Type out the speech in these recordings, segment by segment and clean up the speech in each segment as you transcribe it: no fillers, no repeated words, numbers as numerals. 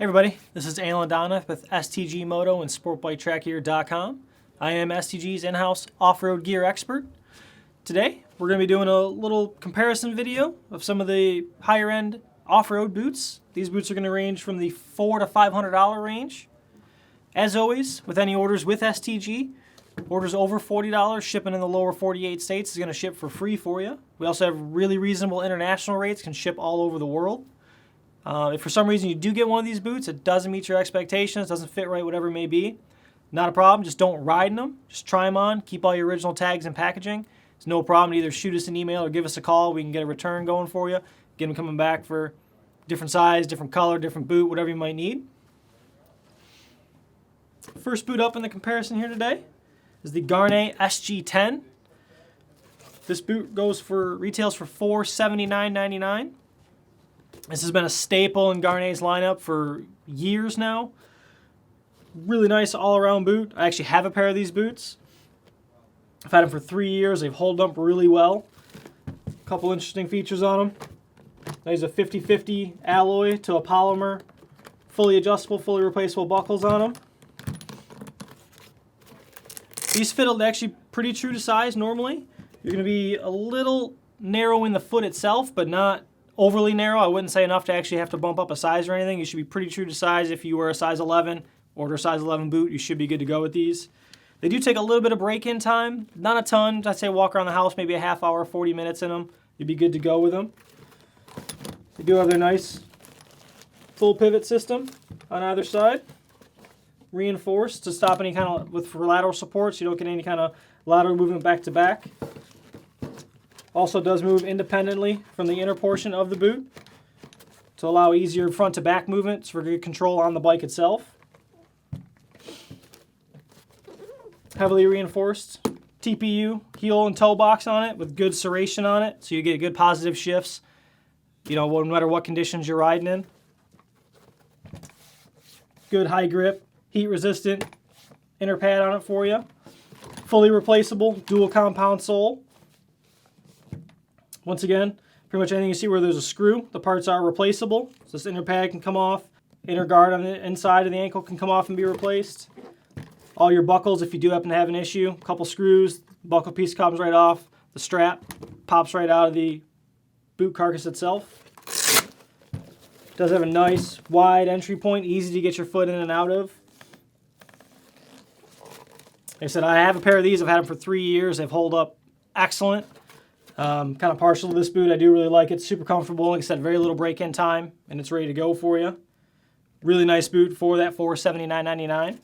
Hey everybody, this is Alan Donath with STG Moto and SportBikeTrackGear.com. I am STG's in-house off-road gear expert. Today, we're going to be doing a little comparison video of some of the higher-end off-road boots. These boots are going to range from the $400 to $500 range. As always, with any orders with STG, orders over $40, shipping in the lower 48 states is going to ship for free for you. We also have really reasonable international rates, can ship all over the world. If for some reason you do get one of these boots, it doesn't meet your expectations, doesn't fit right, whatever it may be, not a problem. Just don't ride in them. Just try them on. Keep all your original tags and packaging. It's no problem. Either shoot us an email or give us a call. We can get a return going for you. Get them coming back for different size, different color, different boot, whatever you might need. First boot up in the comparison here today is the Garnier SG10. This boot retails for $479.99. This has been a staple in Garnier's lineup for years now. Really nice all-around boot. I actually have a pair of these boots. I've had them for 3 years. They've held up really well. A couple interesting features on them. There's a 50-50 alloy to a polymer. Fully adjustable, fully replaceable buckles on them. These fit actually pretty true to size normally. You're going to be a little narrow in the foot itself, but not overly narrow. I wouldn't say enough to actually have to bump up a size or anything. You should be pretty true to size. If you wear a size 11, order a size 11 boot, you should be good to go with these. They do take a little bit of break-in time, not a ton. I'd say walk around the house, maybe a half hour, 40 minutes in them. You'd be good to go with them. They do have their nice full pivot system on either side, reinforced to stop any kind of, for lateral support, so you don't get any kind of lateral movement back to back. Also does move independently from the inner portion of the boot to allow easier front to back movements for good control on the bike itself. Heavily reinforced TPU heel and toe box on it with good serration on it, so you get good positive shifts, no matter what conditions you're riding in. Good high grip, heat resistant inner pad on it for you. Fully replaceable dual compound sole. Once again, pretty much anything you see where there's a screw, the parts are replaceable. So this inner pad can come off, inner guard on the inside of the ankle can come off and be replaced. All your buckles, if you do happen to have an issue, a couple screws, buckle piece comes right off, the strap pops right out of the boot carcass itself. It does have a nice wide entry point, easy to get your foot in and out of. Like I said, I have a pair of these. I've had them for 3 years. They've held up excellent. Kind of partial to this boot. I do really like it. Super comfortable. Like I said, very little break-in time, and it's ready to go for you. Really nice boot for that $479.99.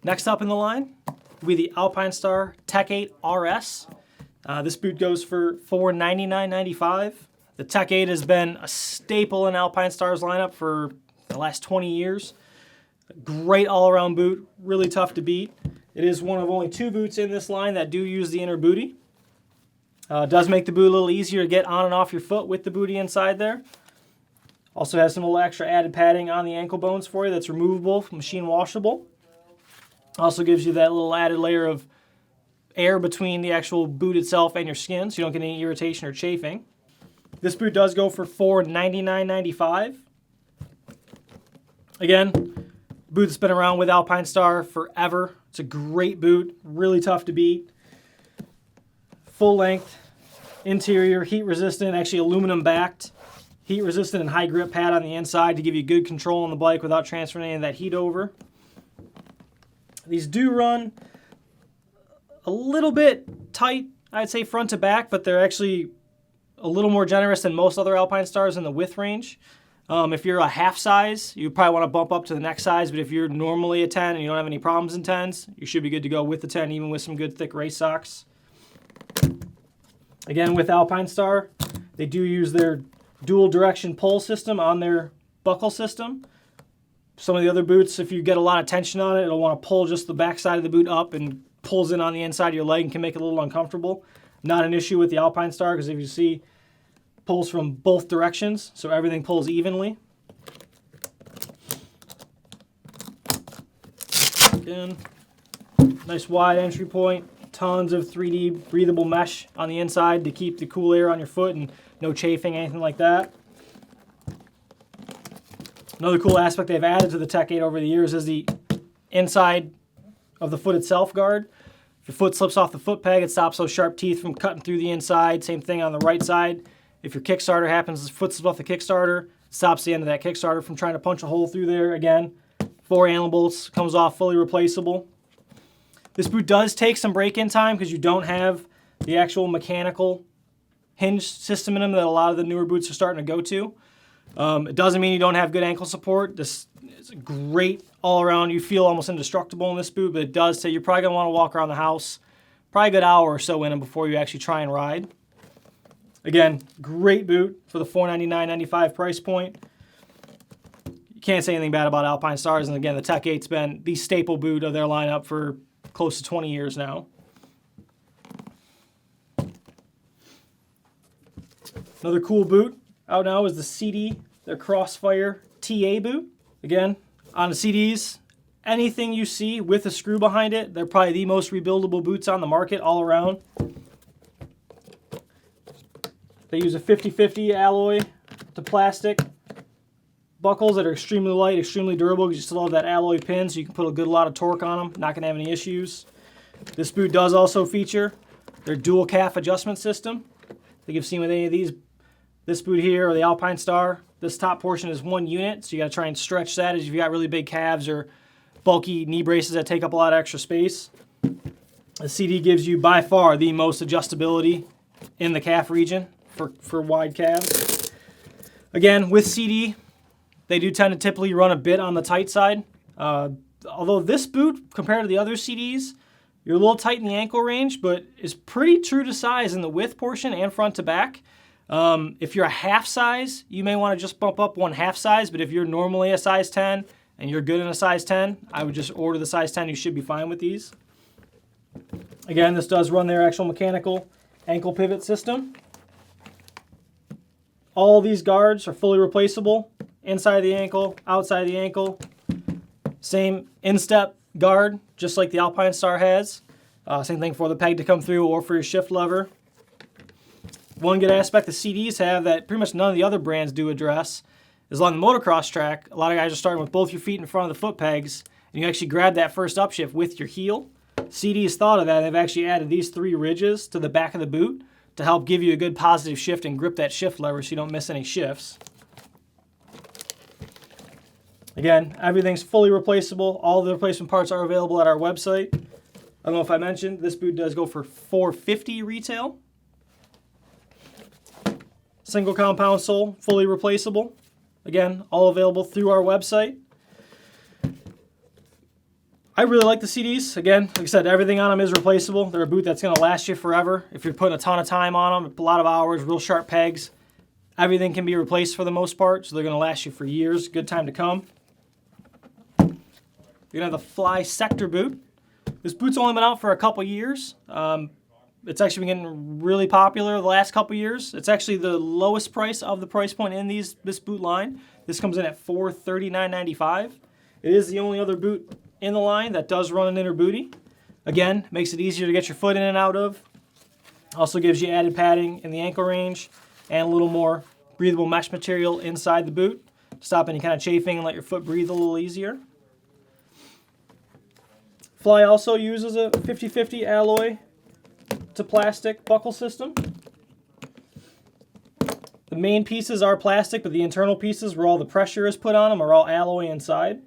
Next up in the line will be the Alpinestars Tech8 RS. This boot goes for $499.95. The Tech8 has been a staple in Alpinestars lineup for the last 20 years. Great all-around boot, really tough to beat. It is one of only 2 boots in this line that do use the inner booty. It does make the boot a little easier to get on and off your foot with the booty inside there. Also has some little extra added padding on the ankle bones for you that's removable, machine washable. Also gives you that little added layer of air between the actual boot itself and your skin, so you don't get any irritation or chafing. This boot does go for $499.95. Again, boot that's been around with Alpinestars forever. It's a great boot, really tough to beat. Full length, interior, heat resistant, actually aluminum backed, heat resistant and high grip pad on the inside to give you good control on the bike without transferring any of that heat over. These do run a little bit tight, I'd say front to back, but they're actually a little more generous than most other Alpinestars in the width range. If you're a half size, you probably want to bump up to the next size, but if you're normally a 10 and you don't have any problems in 10s, you should be good to go with the 10, even with some good thick race socks. Again, with Alpinestars, they do use their dual direction pull system on their buckle system. Some of the other boots, if you get a lot of tension on it, it'll want to pull just the back side of the boot up and pulls in on the inside of your leg and can make it a little uncomfortable. Not an issue with the Alpinestars, because if you see, pulls from both directions, so everything pulls evenly. Again, nice wide entry point, tons of 3D breathable mesh on the inside to keep the cool air on your foot and no chafing, anything like that. Another cool aspect they've added to the Tech 8 over the years is the inside of the foot itself guard. If your foot slips off the foot peg, it stops those sharp teeth from cutting through the inside. Same thing on the right side. If your Kickstarter happens, the foot slips off the Kickstarter, it stops the end of that Kickstarter from trying to punch a hole through there. Again, 4 animals, comes off fully replaceable. This boot does take some break-in time because you don't have the actual mechanical hinge system in them that a lot of the newer boots are starting to go to. It doesn't mean you don't have good ankle support. This is great all around. You feel almost indestructible in this boot, but it does say you're probably going to want to walk around the house probably a good hour or so in them before you actually try and ride. Again, great boot for the $499.95 price point. You can't say anything bad about Alpinestars, and again, the Tech 8's been the staple boot of their lineup for close to 20 years now. Another cool boot out now is the Sidi, their Crossfire TA boot. Again, on the CDs, anything you see with a screw behind it, they're probably the most rebuildable boots on the market all around. They use a 50-50 alloy to plastic buckles that are extremely light, extremely durable because you still have that alloy pin, so you can put a good lot of torque on them, not going to have any issues. This boot does also feature their dual calf adjustment system. I think you've seen with any of these, this boot here or the Alpinestars, this top portion is one unit, so you got to try and stretch that as you've got really big calves or bulky knee braces that take up a lot of extra space. The CD gives you by far the most adjustability in the calf region for wide calves. Again, with CD, they do tend to typically run a bit on the tight side. Although this boot, compared to the other CDs, you're a little tight in the ankle range, but is pretty true to size in the width portion and front to back. If you're a half size, you may want to just bump up one half size, but if you're normally a size 10 and you're good in a size 10, I would just order the size 10. You should be fine with these. Again, this does run their actual mechanical ankle pivot system. All these guards are fully replaceable. Inside the ankle, outside the ankle. Same instep guard, just like the Alpinestars has. Same thing for the peg to come through or for your shift lever. One good aspect the CDs have that pretty much none of the other brands do address is along the motocross track, a lot of guys are starting with both your feet in front of the foot pegs, and you actually grab that first upshift with your heel. CD's thought of that. They've actually added these 3 ridges to the back of the boot to help give you a good positive shift and grip that shift lever so you don't miss any shifts. Again, everything's fully replaceable. All the replacement parts are available at our website. I don't know if I mentioned, this boot does go for $450 retail. Single compound sole, fully replaceable. Again, all available through our website. I really like the CDs. Again, like I said, everything on them is replaceable. They're a boot that's going to last you forever. If you're putting a ton of time on them, a lot of hours, real sharp pegs, everything can be replaced for the most part, so they're going to last you for years. Good time to come. You're going to have the Fly Sector boot. This boot's only been out for a couple years. It's actually been getting really popular the last couple years. It's actually the lowest price of the price point in this boot line. This comes in at $439.95. It is the only other boot in the line that does run an inner booty. Again, makes it easier to get your foot in and out of. Also gives you added padding in the ankle range and a little more breathable mesh material inside the boot to stop any kind of chafing and let your foot breathe a little easier. Fly also uses a 50-50 alloy to plastic buckle system. The main pieces are plastic, but the internal pieces where all the pressure is put on them are all alloy inside.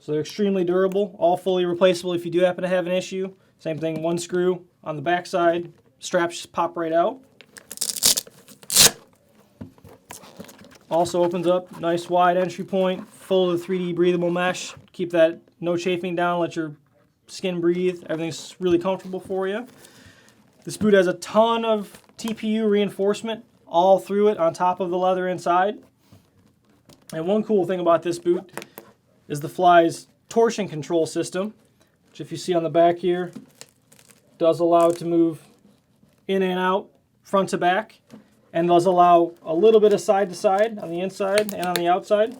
So they're extremely durable, all fully replaceable if you do happen to have an issue. Same thing, one screw on the back side, straps just pop right out. Also opens up, nice wide entry point, full of 3D breathable mesh. Keep that no chafing down, let your skin breathe. Everything's really comfortable for you. This boot has a ton of TPU reinforcement all through it on top of the leather inside. And one cool thing about this boot is the Fly's torsion control system, which if you see on the back here, does allow it to move in and out, front to back, and does allow a little bit of side to side on the inside and on the outside.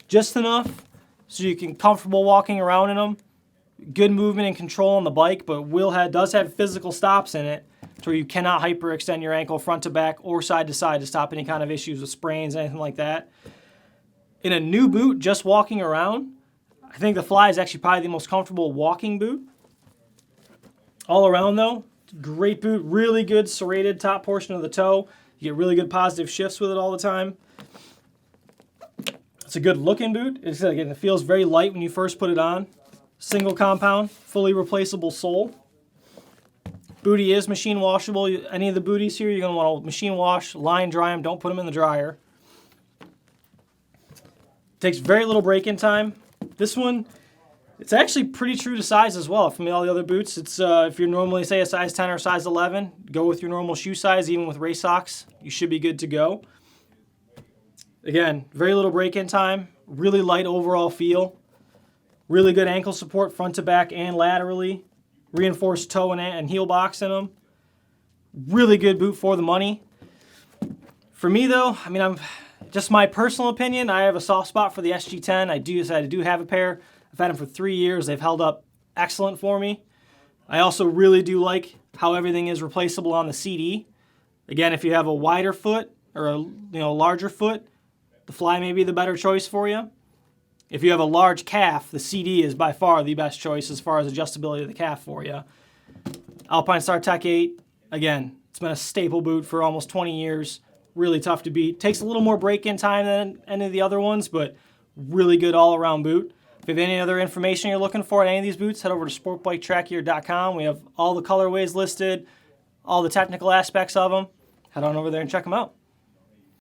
Just enough so you can comfortable walking around in them. Good movement and control on the bike, but does have physical stops in it to where you cannot hyperextend your ankle front to back or side to side to stop any kind of issues with sprains, anything like that. In a new boot, just walking around, I think the Fly is actually probably the most comfortable walking boot. All around though, great boot, really good serrated top portion of the toe. You get really good positive shifts with it all the time. It's a good looking boot. Again, it feels very light when you first put it on. Single compound, fully replaceable sole. Booty is machine washable. Any of the booties here, you're going to want to machine wash, line dry them, don't put them in the dryer. Takes very little break-in time. This one, it's actually pretty true to size as well from all the other boots. It's if you're normally, say, a size 10 or size 11, go with your normal shoe size, even with race socks. You should be good to go. Again, very little break-in time, really light overall feel, really good ankle support front to back and laterally, reinforced toe and heel box in them. Really good boot for the money. For me though, I mean, I'm just my personal opinion, I have a soft spot for the SG10. I do have a pair. I've had them for 3 years. They've held up excellent for me. I also really do like how everything is replaceable on the CD. Again, if you have a wider foot or a larger foot, the Fly may be the better choice for you. If you have a large calf, the CD is by far the best choice as far as adjustability of the calf for you. Alpinestars Tech8, again, it's been a staple boot for almost 20 years. Really tough to beat. Takes a little more break-in time than any of the other ones, but really good all-around boot. If you have any other information you're looking for on any of these boots, head over to sportbiketrackgear.com. We have all the colorways listed, all the technical aspects of them. Head on over there and check them out.